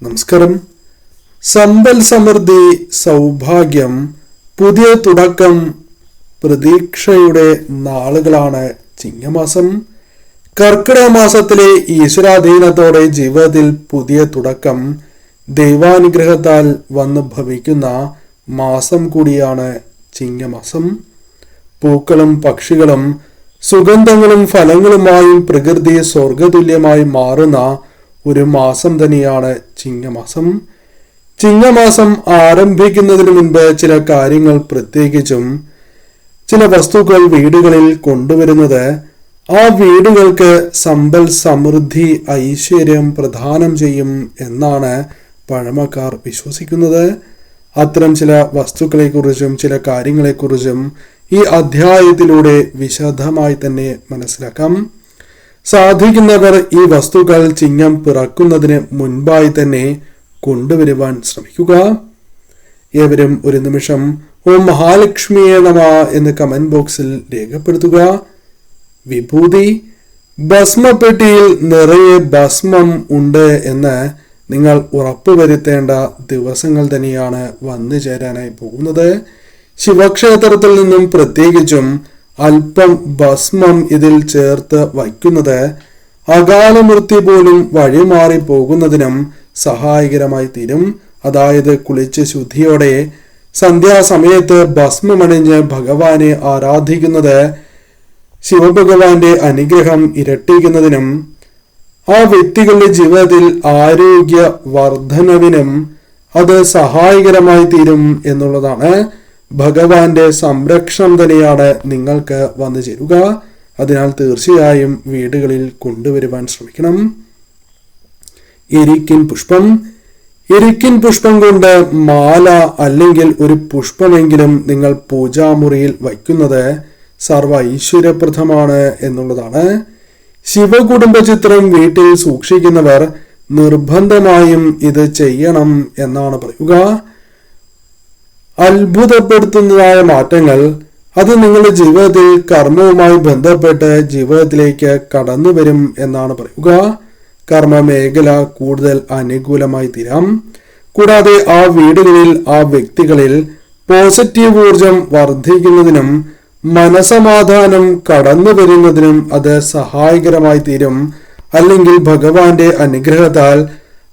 നമസ്കാരം. സമ്പൽ സമൃദ്ധി, സൗഭാഗ്യം, പുതിയ തുടക്കം, പ്രതീക്ഷയുടെ നാളുകളാണ് ചിങ്ങമാസം. കർക്കിടക മാസത്തിലെ ഈശ്വരാധീനത്തോടെ ജീവിതത്തിൽ പുതിയ തുടക്കം ദൈവാനുഗ്രഹത്താൽ വന്നു ഭവിക്കുന്ന മാസം കൂടിയാണ് ചിങ്ങമാസം. പൂക്കളും പക്ഷികളും സുഗന്ധങ്ങളും ഫലങ്ങളുമായും പ്രകൃതി സ്വർഗതുല്യമായി മാറുന്ന ഒരു മാസം തന്നെയാണ് ചിങ്ങമാസം. ചിങ്ങമാസം ആരംഭിക്കുന്നതിന് മുൻപ് ചില കാര്യങ്ങൾ, പ്രത്യേകിച്ചും ചില വസ്തുക്കൾ വീടുകളിൽ കൊണ്ടുവരുന്നത് ആ വീടുകൾക്ക് സമ്പൽ സമൃദ്ധി ഐശ്വര്യം പ്രദാനം ചെയ്യും എന്നാണ് പഴമക്കാർ വിശ്വസിക്കുന്നത്. അത്തരം ചില വസ്തുക്കളെക്കുറിച്ചും ചില കാര്യങ്ങളെക്കുറിച്ചും ഈ അധ്യായത്തിലൂടെ വിശദമായി തന്നെ മനസ്സിലാക്കാം. സാധിക്കുന്നവർ ഈ വസ്തുക്കൾ ചിങ്ങം പിറക്കുന്നതിന് മുൻപായി തന്നെ കൊണ്ടുവരുവാൻ ശ്രമിക്കുക. ഏവരും ഒരു നിമിഷം ഓം മഹാലക്ഷ്മിയെ നമ എന്ന് കമന്റ് ബോക്സിൽ രേഖപ്പെടുത്തുക. വിഭൂതി, ഭസ്മപ്പെട്ടിയിൽ നിറയെ ഭസ്മം ഉണ്ട് എന്ന് നിങ്ങൾ ഉറപ്പുവരുത്തേണ്ട ദിവസങ്ങൾ തന്നെയാണ് വന്നു ചേരാനായി പോകുന്നത്. ശിവക്ഷേത്രത്തിൽ നിന്നും പ്രത്യേകിച്ചും അല്പം ഭസ്മം ഇതിൽ ചേർത്ത് വയ്ക്കുന്നത് അകാല മൃത്യു പോലും വഴിമാറി പോകുന്നതിനും സഹായകരമായി തീരും. അതായത് കുളിച്ച് ശുദ്ധിയോടെ സന്ധ്യാസമയത്ത് ഭസ്മമണിഞ്ഞ് ഭഗവാനെ ആരാധിക്കുന്നത് ശിവഭഗവാന്റെ അനുഗ്രഹം ഇരട്ടിക്കുന്നതിനും ആ വ്യക്തികളുടെ ജീവിതത്തിൽ ആരോഗ്യ വർധനവിനും അത് സഹായകരമായി തീരും എന്നുള്ളതാണ്. ഭഗവാന്റെ സംരക്ഷണം തന്നെയാണ് നിങ്ങൾക്ക് വന്നു ചേരുക. അതിനാൽ തീർച്ചയായും വീടുകളിൽ കൊണ്ടുവരുവാൻ ശ്രമിക്കണം. എരിക്കിൻ പുഷ്പം. എരിക്കിൻ പുഷ്പം കൊണ്ട് മാല അല്ലെങ്കിൽ ഒരു പുഷ്പമെങ്കിലും നിങ്ങൾ പൂജാമുറിയിൽ വയ്ക്കുന്നത് സർവ ഐശ്വര്യപ്രദമാണ് എന്നുള്ളതാണ്. ശിവകുടുംബ ചിത്രം വീട്ടിൽ സൂക്ഷിക്കുന്നവർ നിർബന്ധമായും ഇത് ചെയ്യണം എന്നാണ് പറയുക. അത്ഭുതപ്പെടുത്തുന്നതായ മാറ്റങ്ങൾ അത് നിങ്ങളുടെ ജീവിതത്തിൽ കർമ്മവുമായി ബന്ധപ്പെട്ട് ജീവിതത്തിലേക്ക് കടന്നു വരും എന്നാണ് പറയുക. കർമ്മ മേഖല കൂടുതൽ അനുകൂലമായി തീരാം. കൂടാതെ ആ വീടുകളിൽ ആ വ്യക്തികളിൽ പോസിറ്റീവ് ഊർജം വർദ്ധിക്കുന്നതിനും മനസമാധാനം കടന്നു വരുന്നതിനും അത് സഹായകരമായി തീരും. അല്ലെങ്കിൽ ഭഗവാന്റെ അനുഗ്രഹത്താൽ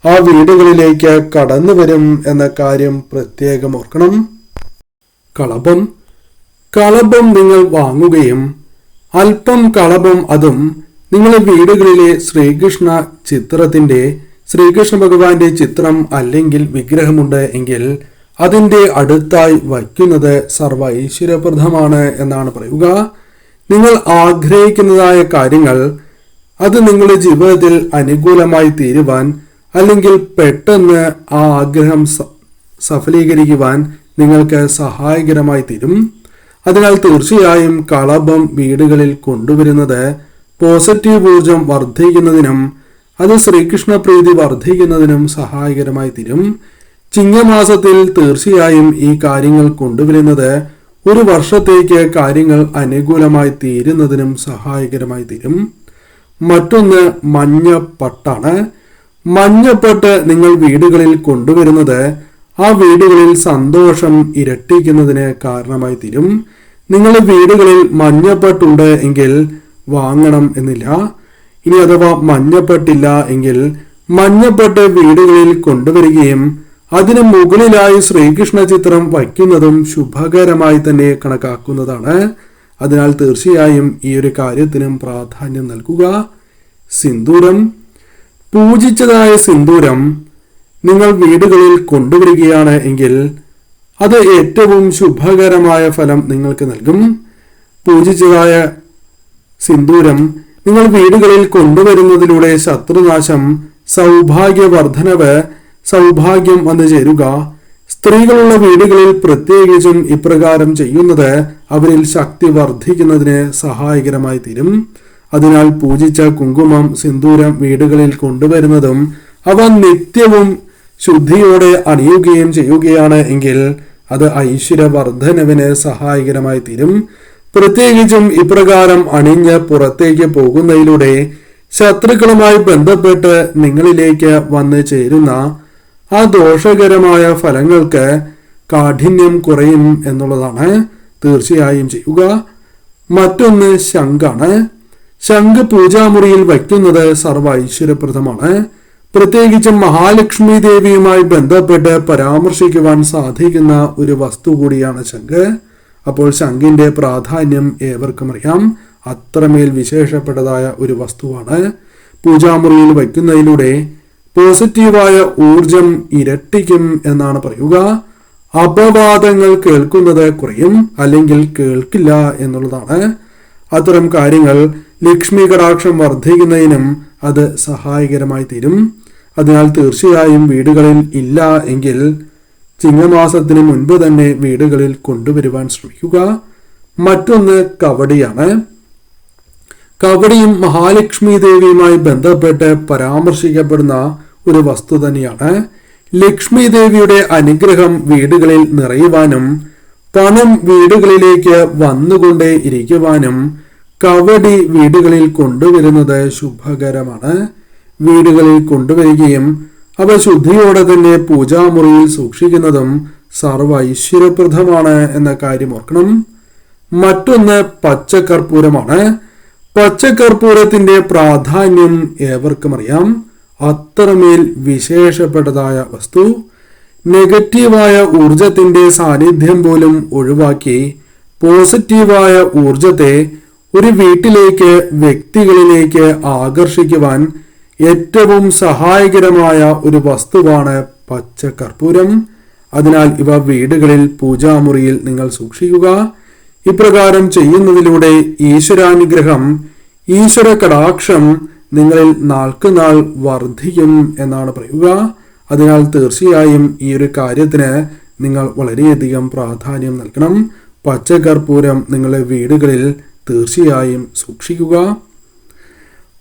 ആ വീടുകളിലേക്ക് കടന്നു വരും എന്ന കാര്യം പ്രത്യേകം ഓർക്കണം. കളഭം. കളഭം നിങ്ങൾ വാങ്ങുകയും അല്പം കളഭം അതും നിങ്ങളുടെ വീടുകളിലെ ശ്രീകൃഷ്ണ ഭഗവാന്റെ ചിത്രം അല്ലെങ്കിൽ വിഗ്രഹമുണ്ട് എങ്കിൽ അതിൻ്റെ അടുത്തായി വയ്ക്കുന്നത് സർവ ഐശ്വര്യപ്രദമാണ് എന്നാണ് പറയുക. നിങ്ങൾ ആഗ്രഹിക്കുന്നതായ കാര്യങ്ങൾ അത് നിങ്ങളുടെ ജീവിതത്തിൽ അനുകൂലമായി തീരുവാൻ അല്ലെങ്കിൽ പെട്ടെന്ന് ആ ആഗ്രഹം സഫലീകരിക്കുവാൻ നിങ്ങൾക്ക് സഹായകരമായി തീരും. അതിനാൽ തീർച്ചയായും കളഭം വീടുകളിൽ കൊണ്ടുവരുന്നത് പോസിറ്റീവ് ഊർജം വർദ്ധിക്കുന്നതിനും അത് ശ്രീകൃഷ്ണ പ്രീതി വർദ്ധിക്കുന്നതിനും സഹായകരമായി തീരും. ചിങ്ങമാസത്തിൽ തീർച്ചയായും ഈ കാര്യങ്ങൾ കൊണ്ടുവരുന്നത് ഒരു വർഷത്തേക്ക് കാര്യങ്ങൾ അനുകൂലമായി തീരുന്നതിനും സഹായകരമായി തീരും. മറ്റൊന്ന് മഞ്ഞപ്പട്ടാണ്. മഞ്ഞപ്പട്ട് നിങ്ങൾ വീടുകളിൽ കൊണ്ടുവരുന്നത് ആ വീടുകളിൽ സന്തോഷം ഇരട്ടിക്കുന്നതിന് കാരണമായി തീരും. നിങ്ങളുടെ വീടുകളിൽ മഞ്ഞപ്പട്ടുണ്ട് എങ്കിൽ വാങ്ങണം എന്നില്ല. ഇനി അഥവാ മഞ്ഞപ്പട്ടില്ല എങ്കിൽ മഞ്ഞപ്പട്ട് വീടുകളിൽ കൊണ്ടുവരികയും അതിന് മുകളിലായി ശ്രീകൃഷ്ണ ചിത്രം വയ്ക്കുന്നതും ശുഭകരമായി തന്നെ കണക്കാക്കുന്നതാണ്. അതിനാൽ തീർച്ചയായും ഈ ഒരു കാര്യത്തിനും പ്രാധാന്യം നൽകുക. സിന്ദൂരം. പൂജിച്ചതായ സിന്ദൂരം നിങ്ങൾ വീടുകളിൽ കൊണ്ടുവരികയാണ് എങ്കിൽ അത് ഏറ്റവും ശുഭകരമായ ഫലം നിങ്ങൾക്ക് നൽകും. പൂജിച്ചതായ സിന്ദൂരം നിങ്ങൾ വീടുകളിൽ കൊണ്ടുവരുന്നതിലൂടെ ശത്രുനാശം, സൗഭാഗ്യവർദ്ധനവ്, സൗഭാഗ്യം വന്നു ചേരുക. സ്ത്രീകളുള്ള വീടുകളിൽ പ്രത്യേകിച്ചും ഇപ്രകാരം ചെയ്യുന്നത് അവരിൽ ശക്തി വർദ്ധിക്കുന്നതിന് സഹായകരമായി തീരും. അതിനാൽ പൂജിച്ച കുങ്കുമം, സിന്ദൂരം വീടുകളിൽ കൊണ്ടുവരുന്നതും അവ നിത്യവും ശുദ്ധിയോടെ അണിയുകയും ചെയ്യുകയാണ് എങ്കിൽ അത് ഐശ്വര്യവർദ്ധനവിന് സഹായകരമായി തീരും. പ്രത്യേകിച്ചും ഇപ്രകാരം അണിഞ്ഞ് പുറത്തേക്ക് പോകുന്നതിലൂടെ ശത്രുക്കളുമായി ബന്ധപ്പെട്ട് നിങ്ങളിലേക്ക് വന്നു ചേരുന്ന ആ ദോഷകരമായ ഫലങ്ങൾക്ക് കാഠിന്യം കുറയും എന്നുള്ളതാണ് തീർച്ചയായും ചെയ്യുക. മറ്റൊന്ന് ശംഖാണ്. ശംഖ് പൂജാമുറിയിൽ വയ്ക്കുന്നത് സർവ്വ ഐശ്വര്യപ്രദമാണ്. പ്രത്യേകിച്ചും മഹാലക്ഷ്മി ദേവിയുമായി ബന്ധപ്പെട്ട് പരാമർശിക്കുവാൻ സാധിക്കുന്ന ഒരു വസ്തു കൂടിയാണ് ശംഖ്. അപ്പോൾ ശംഖിന്റെ പ്രാധാന്യം ഏവർക്കും അറിയാം. അത്രമേൽ വിശേഷപ്പെട്ടതായ ഒരു വസ്തുവാണ്. പൂജാമുറിയിൽ വയ്ക്കുന്നതിലൂടെ പോസിറ്റീവായ ഊർജം ഇരട്ടിക്കും എന്നാണ് പറയുക. അപവാദങ്ങൾ കേൾക്കുന്നത് കുറയും, അല്ലെങ്കിൽ കേൾക്കില്ല എന്നുള്ളതാണ്. അത്തരം കാര്യങ്ങൾ ലക്ഷ്മി കടാക്ഷം വർദ്ധിക്കുന്നതിനും അത് സഹായകരമായി തീരും. അതിനാൽ തീർച്ചയായും വീടുകളിൽ ഇല്ല എങ്കിൽ ചിങ്ങമാസത്തിന് മുൻപ് തന്നെ വീടുകളിൽ കൊണ്ടുവരുവാൻ ശ്രമിക്കുക. മറ്റൊന്ന് കവടിയാണ്. കവടിയും മഹാലക്ഷ്മി ദേവിയുമായി ബന്ധപ്പെട്ട് പരാമർശിക്കപ്പെടുന്ന ഒരു വസ്തു തന്നെയാണ്. ലക്ഷ്മി ദേവിയുടെ അനുഗ്രഹം വീടുകളിൽ നിറയുവാനും പണം വീടുകളിലേക്ക് വന്നുകൊണ്ടേ ഇരിക്കുവാനും കവടി വീടുകളിൽ കൊണ്ടുവരുന്നത് ശുഭകരമാണ്. വീടുകളിൽ കൊണ്ടുവരികയും അവ ശുദ്ധിയോടെ തന്നെ പൂജാമുറിയിൽ സൂക്ഷിക്കുന്നതും സർവ്വ ഐശ്വര്യപ്രദമാണ് എന്ന കാര്യം ഓർക്കണം. മറ്റൊന്ന് പച്ചക്കർപ്പൂരമാണ്. പച്ചക്കർപ്പൂരത്തിന്റെ പ്രാധാന്യം ഏവർക്കും അറിയാം. അത്രമേൽ വിശേഷപ്പെട്ടതായ വസ്തു. നെഗറ്റീവായ ഊർജത്തിന്റെ സാന്നിധ്യം പോലും ഒഴിവാക്കി പോസിറ്റീവായ ഊർജത്തെ ഒരു വീട്ടിലേക്ക്, വ്യക്തികളിലേക്ക് ആകർഷിക്കുവാൻ ഏറ്റവും സഹായകരമായ ഒരു വസ്തുവാണ് പച്ചക്കർപ്പൂരം. അതിനാൽ ഇവ വീടുകളിൽ പൂജാമുറിയിൽ നിങ്ങൾ സൂക്ഷിക്കുക. ഇപ്രകാരം ചെയ്യുന്നതിലൂടെ ഈശ്വരാനുഗ്രഹം, ഈശ്വര കടാക്ഷം നിങ്ങളിൽ നാൾക്കുനാൾ വർദ്ധിക്കും എന്നാണ് പറയുക. അതിനാൽ തീർച്ചയായും ഈ ഒരു കാര്യത്തിന് നിങ്ങൾ വളരെയധികം പ്രാധാന്യം നൽകണം. പച്ചക്കർപ്പൂരം നിങ്ങളുടെ വീടുകളിൽ തീർച്ചയായും സൂക്ഷിക്കുക.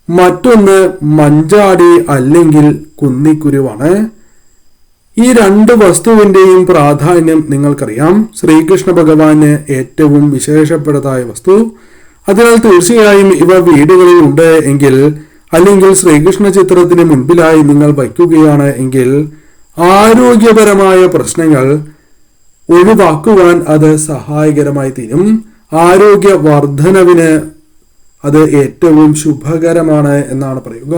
മറ്റൊന്ന് മഞ്ചാടി അല്ലെങ്കിൽ കുന്നിക്കുരുവാണ്. ഈ രണ്ട് വസ്തുവിന്റെയും പ്രാധാന്യം നിങ്ങൾക്കറിയാം. ശ്രീകൃഷ്ണ ഭഗവാന് ഏറ്റവും വിശേഷപ്പെട്ടതായ വസ്തു. അതിനാൽ തീർച്ചയായും ഇവ വീടുകളിൽ ഉണ്ട് എങ്കിൽ, അല്ലെങ്കിൽ ശ്രീകൃഷ്ണ ചിത്രത്തിന് മുൻപിലായി നിങ്ങൾ വയ്ക്കുകയാണ് എങ്കിൽ ആരോഗ്യപരമായ പ്രശ്നങ്ങൾ ഒഴിവാക്കുവാൻ അത് സഹായകരമായി തീരും. ആരോഗ്യ വർധനവിന് അത് ഏറ്റവും ശുഭകരമാണ് എന്നാണ് പറയുക.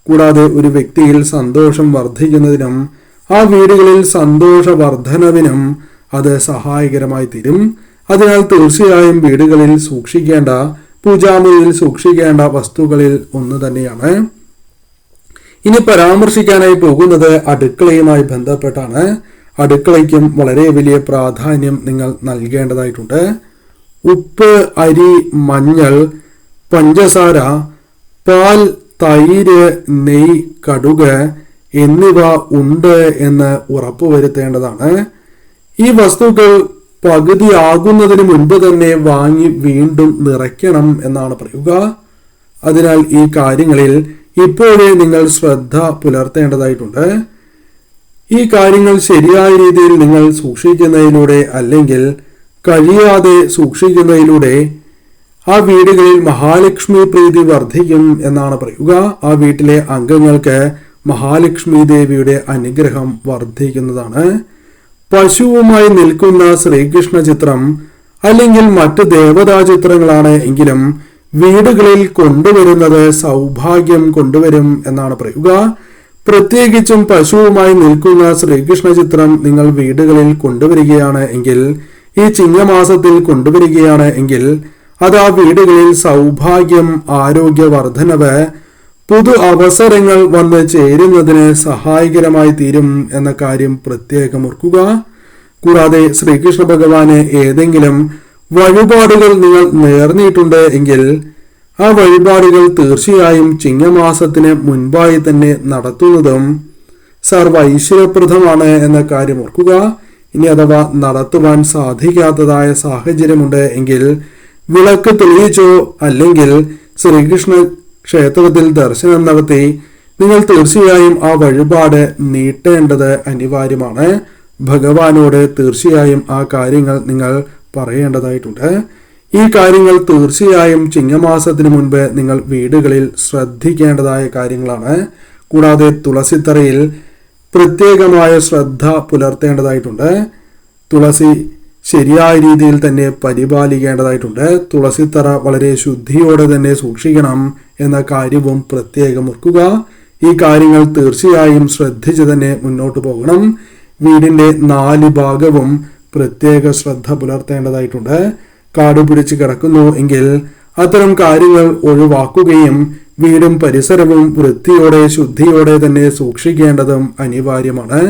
കൂടാതെ ഒരു വ്യക്തിയിൽ സന്തോഷം വർദ്ധിക്കുന്നതിനും ആ വീടുകളിൽ സന്തോഷ വർധനവിനും അത് സഹായകരമായി തീരും. അതിനാൽ തീർച്ചയായും വീടുകളിൽ സൂക്ഷിക്കേണ്ട, പൂജാമുറിയിൽ സൂക്ഷിക്കേണ്ട വസ്തുക്കളിൽ ഒന്ന് തന്നെയാണ്. ഇനി പരാമർശിക്കാനായി പോകുന്നത് അടുക്കളയുമായി ബന്ധപ്പെട്ടാണ്. അടുക്കളയ്ക്കും വളരെ വലിയ പ്രാധാന്യം നിങ്ങൾ നൽകേണ്ടതായിട്ടുണ്ട്. ഉപ്പ്, അരി, മഞ്ഞൾ, പഞ്ചസാര, പാൽ, തൈര്, നെയ്യ്, കടുക് എന്നിവ ഉണ്ട് എന്ന് ഉറപ്പുവരുത്തേണ്ടതാണ്. ഈ വസ്തുക്കൾ പകുതിയാകുന്നതിന് മുൻപ് തന്നെ വാങ്ങി വീണ്ടും നിറയ്ക്കണം എന്നാണ് പറയുക. അതിനാൽ ഈ കാര്യങ്ങളിൽ ഇപ്പോഴേ നിങ്ങൾ ശ്രദ്ധ പുലർത്തേണ്ടതായിട്ടുണ്ട്. ഈ കാര്യങ്ങൾ ശരിയായ രീതിയിൽ നിങ്ങൾ സൂക്ഷിക്കുന്നതിലൂടെ, അല്ലെങ്കിൽ കഴിയാതെ സൂക്ഷിക്കുന്നതിലൂടെ ആ വീടുകളിൽ മഹാലക്ഷ്മി പ്രീതി വർദ്ധിക്കും എന്നാണ് പറയുക. ആ വീട്ടിലെ അംഗങ്ങൾക്ക് മഹാലക്ഷ്മി ദേവിയുടെ അനുഗ്രഹം വർദ്ധിക്കുന്നതാണ്. പശുവുമായി നിൽക്കുന്ന ശ്രീകൃഷ്ണ ചിത്രം അല്ലെങ്കിൽ മറ്റ് ദേവതാ ചിത്രങ്ങളാണ് എങ്കിലും വീടുകളിൽ കൊണ്ടുവരുന്നത് സൗഭാഗ്യം കൊണ്ടുവരും എന്നാണ് പറയുക. പ്രത്യേകിച്ചും പശുവുമായി നിൽക്കുന്ന ശ്രീകൃഷ്ണ ചിത്രം നിങ്ങൾ വീടുകളിൽ കൊണ്ടുവരികയാണ് എങ്കിൽ, ഈ ചിങ്ങമാസത്തിൽ കൊണ്ടുവരികയാണ് എങ്കിൽ അത് ആ വീടുകളിൽ സൗഭാഗ്യം, ആരോഗ്യ വർധനവ്, പുതു അവസരങ്ങൾ വന്ന് ചേരുന്നതിന് സഹായകരമായി തീരും എന്ന കാര്യം പ്രത്യേകം ഓർക്കുക. കൂടാതെ ശ്രീകൃഷ്ണ ഭഗവാന് ഏതെങ്കിലും വഴിപാടുകൾ നിങ്ങൾ നേർന്നിട്ടുണ്ട് എങ്കിൽ ആ വഴിപാടുകൾ തീർച്ചയായും ചിങ്ങമാസത്തിന് മുൻപായി തന്നെ നടത്തുന്നതും സർവ്വ ഐശ്വര്യപ്രദമാണ് എന്ന കാര്യം ഓർക്കുക. ഇനി അഥവാ നടത്തുവാൻ സാധിക്കാത്തതായ സാഹചര്യമുണ്ട് എങ്കിൽ വിളക്ക് തെളിയിച്ചോ അല്ലെങ്കിൽ ശ്രീകൃഷ്ണ ക്ഷേത്രത്തിൽ ദർശനം നടത്തി നിങ്ങൾ തീർച്ചയായും ആ വഴിപാട് നീട്ടേണ്ടത് അനിവാര്യമാണ്. ഭഗവാനോട് തീർച്ചയായും ആ കാര്യങ്ങൾ നിങ്ങൾ പറയേണ്ടതായിട്ടുണ്ട്. ഈ കാര്യങ്ങൾ തീർച്ചയായും ചിങ്ങമാസത്തിന് മുൻപ് നിങ്ങൾ വീടുകളിൽ ശ്രദ്ധിക്കേണ്ടതായ കാര്യങ്ങളാണ്. കൂടാതെ തുളസിത്തറയിൽ പ്രത്യേകമായ ശ്രദ്ധ പുലർത്തേണ്ടതായിട്ടുണ്ട്. തുളസി ശരിയായ രീതിയിൽ തന്നെ പരിപാലിക്കേണ്ടതായിട്ടുണ്ട്. തുളസിത്തറ വളരെ ശുദ്ധിയോടെ തന്നെ സൂക്ഷിക്കണം എന്ന കാര്യവും പ്രത്യേകം ഓർക്കുക. ഈ കാര്യങ്ങൾ തീർച്ചയായും ശ്രദ്ധിച്ച് തന്നെ മുന്നോട്ട് പോകണം. വീടിന്റെ 4 ഭാഗവും പ്രത്യേക ശ്രദ്ധ പുലർത്തേണ്ടതായിട്ടുണ്ട്. കാട് പിടിച്ച് കിടക്കുന്നു എങ്കിൽ അത്തരം കാര്യങ്ങൾ ഒഴിവാക്കുകയും വീടും പരിസരവും വൃത്തിയോടെ ശുദ്ധിയോടെ തന്നെ സൂക്ഷിക്കേണ്ടതും അനിവാര്യമാണ്.